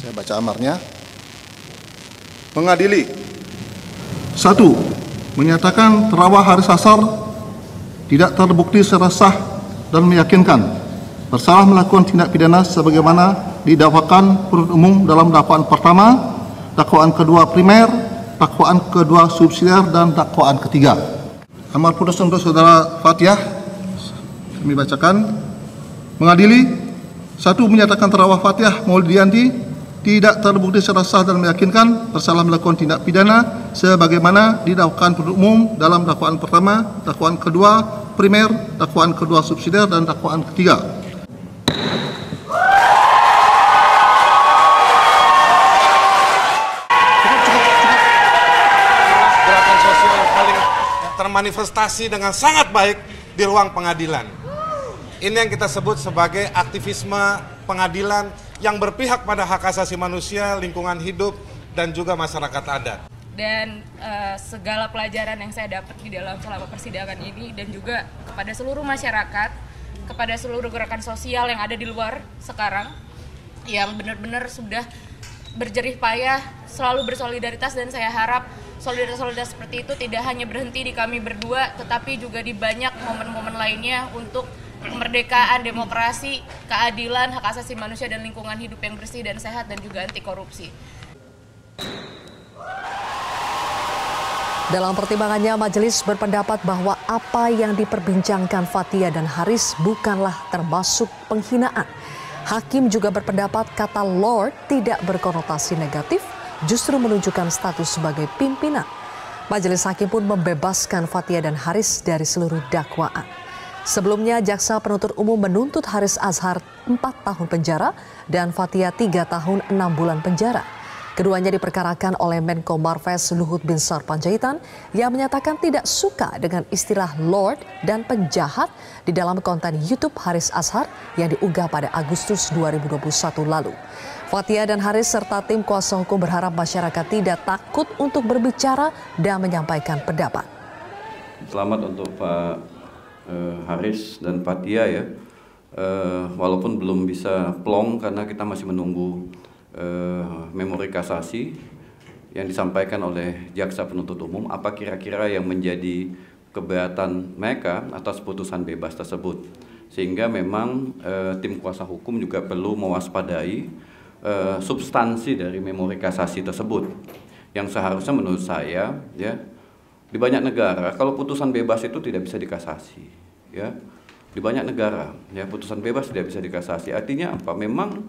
Saya baca amarnya. Mengadili. 1. Menyatakan terdakwa Haris Azhar tidak terbukti secara sah dan meyakinkan bersalah melakukan tindak pidana sebagaimana didakwakan penuntut umum dalam dakwaan pertama, dakwaan kedua primer, dakwaan kedua subsidiar, dan dakwaan ketiga. Amar putusan untuk saudara Fathiah kami bacakan. Mengadili. 1. Menyatakan terdakwa Fathiah Maulidiyanti tidak terbukti secara sah dan meyakinkan bersalah melakukan tindak pidana sebagaimana didakwakan penuntut umum dalam dakwaan pertama, dakwaan kedua primer, dakwaan kedua subsidiar, dan dakwaan ketiga. Gerakan sosial yang paling termanifestasi dengan sangat baik di ruang pengadilan. Ini yang kita sebut sebagai aktivisme pengadilan yang berpihak pada hak asasi manusia, lingkungan hidup, dan juga masyarakat adat. Dan segala pelajaran yang saya dapat di dalam selama persidangan ini, dan juga kepada seluruh masyarakat, kepada seluruh gerakan sosial yang ada di luar sekarang, yang benar-benar sudah berjerih payah, selalu bersolidaritas, dan saya harap solidaritas seperti itu tidak hanya berhenti di kami berdua, tetapi juga di banyak momen-momen lainnya untuk kemerdekaan, demokrasi, keadilan, hak asasi manusia, dan lingkungan hidup yang bersih dan sehat, dan juga anti korupsi. Dalam pertimbangannya, majelis berpendapat bahwa apa yang diperbincangkan Fathiah dan Haris bukanlah termasuk penghinaan. Hakim juga berpendapat kata Lord tidak berkonotasi negatif, justru menunjukkan status sebagai pimpinan. Majelis hakim pun membebaskan Fathiah dan Haris dari seluruh dakwaan. Sebelumnya, jaksa penuntut umum menuntut Haris Azhar 4 tahun penjara dan Fathiah 3 tahun 6 bulan penjara. Keduanya diperkarakan oleh Menko Marves Luhut Binsar Panjaitan yang menyatakan tidak suka dengan istilah Lord dan penjahat di dalam konten YouTube Haris Azhar yang diunggah pada Agustus 2021 lalu. Fathiah dan Haris serta tim kuasa hukum berharap masyarakat tidak takut untuk berbicara dan menyampaikan pendapat. Selamat untuk Pak Haris dan Fathiah ya, walaupun belum bisa plong karena kita masih menunggu memori kasasi yang disampaikan oleh jaksa penuntut umum, apa kira-kira yang menjadi keberatan mereka atas putusan bebas tersebut, sehingga memang tim kuasa hukum juga perlu mewaspadai substansi dari memori kasasi tersebut yang seharusnya menurut saya ya, di banyak negara kalau putusan bebas itu tidak bisa dikasasi ya, di banyak negara ya putusan bebas tidak bisa dikasasi. Artinya apa? Memang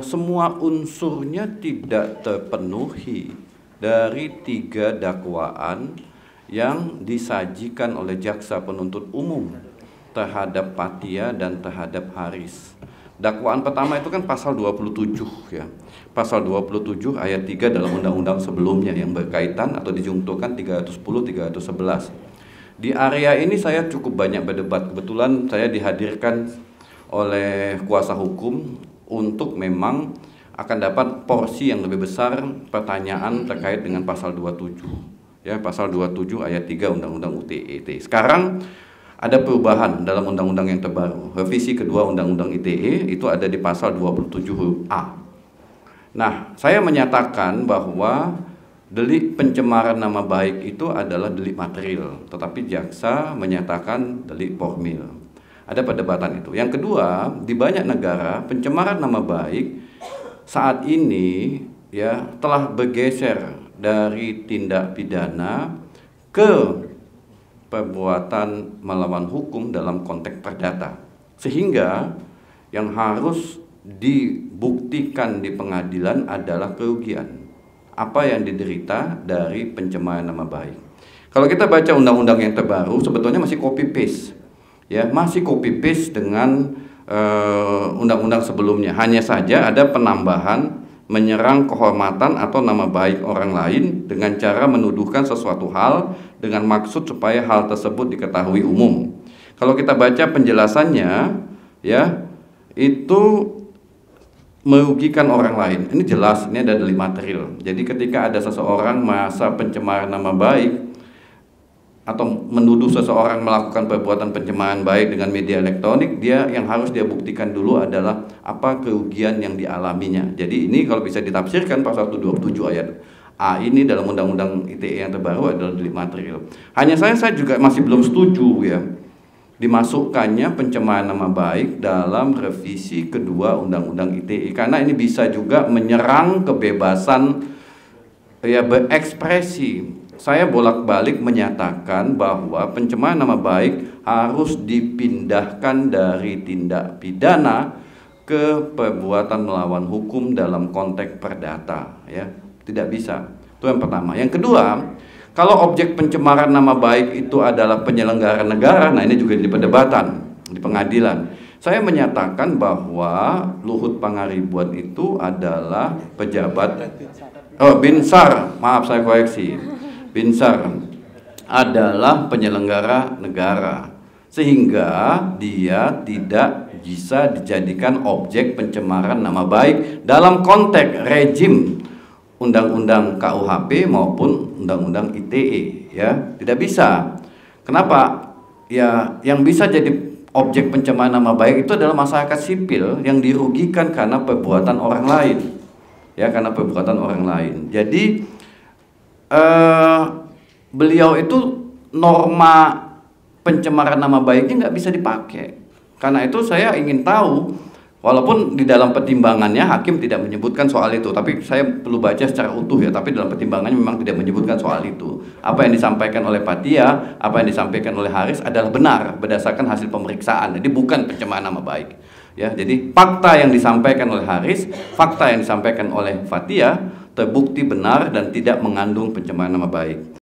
semua unsurnya tidak terpenuhi dari 3 dakwaan yang disajikan oleh jaksa penuntut umum terhadap Fathiah dan terhadap Haris. Dakwaan pertama itu kan pasal 27 ya. Pasal 27 ayat 3 dalam undang-undang sebelumnya yang berkaitan atau dijungtokan 310 311. Di area ini saya cukup banyak berdebat. Kebetulan saya dihadirkan oleh kuasa hukum untuk memang akan dapat porsi yang lebih besar pertanyaan terkait dengan pasal 27. Ya, pasal 27 ayat 3 Undang-Undang ITE. Sekarang ada perubahan dalam undang-undang yang terbaru. Revisi kedua Undang-Undang ITE itu ada di pasal 27 huruf A. Nah, saya menyatakan bahwa delik pencemaran nama baik itu adalah delik material, tetapi jaksa menyatakan delik formil. Ada perdebatan itu. Yang kedua, di banyak negara pencemaran nama baik saat ini ya telah bergeser dari tindak pidana ke perbuatan melawan hukum dalam konteks perdata, sehingga yang harus dibuktikan di pengadilan adalah kerugian apa yang diderita dari pencemaran nama baik. Kalau kita baca undang-undang yang terbaru sebetulnya masih copy paste ya, masih copy paste dengan undang-undang sebelumnya, hanya saja ada penambahan menyerang kehormatan atau nama baik orang lain dengan cara menuduhkan sesuatu hal dengan maksud supaya hal tersebut diketahui umum. Kalau kita baca penjelasannya ya, itu merugikan orang lain. Ini jelas, ini ada delik material. Jadi ketika ada seseorang merasa pencemaran nama baik atau menuduh seseorang melakukan perbuatan pencemaran baik dengan media elektronik, yang harus dia buktikan dulu adalah apa kerugian yang dialaminya. Jadi ini kalau bisa ditafsirkan pasal 127 ayat A ini dalam Undang-Undang ITE yang terbaru adalah delik material. Hanya saya juga masih belum setuju ya dimasukkannya pencemaran nama baik dalam revisi kedua Undang-Undang ITE, karena ini bisa juga menyerang kebebasan ya berekspresi. Saya bolak-balik menyatakan bahwa pencemaran nama baik harus dipindahkan dari tindak pidana ke perbuatan melawan hukum dalam konteks perdata, ya. Tidak bisa. Itu yang pertama. Yang kedua, kalau objek pencemaran nama baik itu adalah penyelenggara negara, nah ini juga di perdebatan di pengadilan. Saya menyatakan bahwa Luhut Pangaribuan itu adalah pejabat Binsar, maaf saya koreksi. Binsar adalah penyelenggara negara, sehingga dia tidak bisa dijadikan objek pencemaran nama baik dalam konteks rejim Undang-Undang KUHP maupun Undang-Undang ITE, ya, tidak bisa. Kenapa? Ya, yang bisa jadi objek pencemaran nama baik itu adalah masyarakat sipil yang dirugikan karena perbuatan orang lain, ya, karena perbuatan orang lain. Jadi beliau itu norma pencemaran nama baiknya nggak bisa dipakai. Karena itu saya ingin tahu, walaupun di dalam pertimbangannya hakim tidak menyebutkan soal itu, tapi saya perlu baca secara utuh ya, tapi dalam pertimbangannya memang tidak menyebutkan soal itu. Apa yang disampaikan oleh Fathia, apa yang disampaikan oleh Haris adalah benar berdasarkan hasil pemeriksaan. Jadi bukan pencemaran nama baik. Ya, jadi fakta yang disampaikan oleh Haris, fakta yang disampaikan oleh Fathia terbukti benar dan tidak mengandung pencemaran nama baik.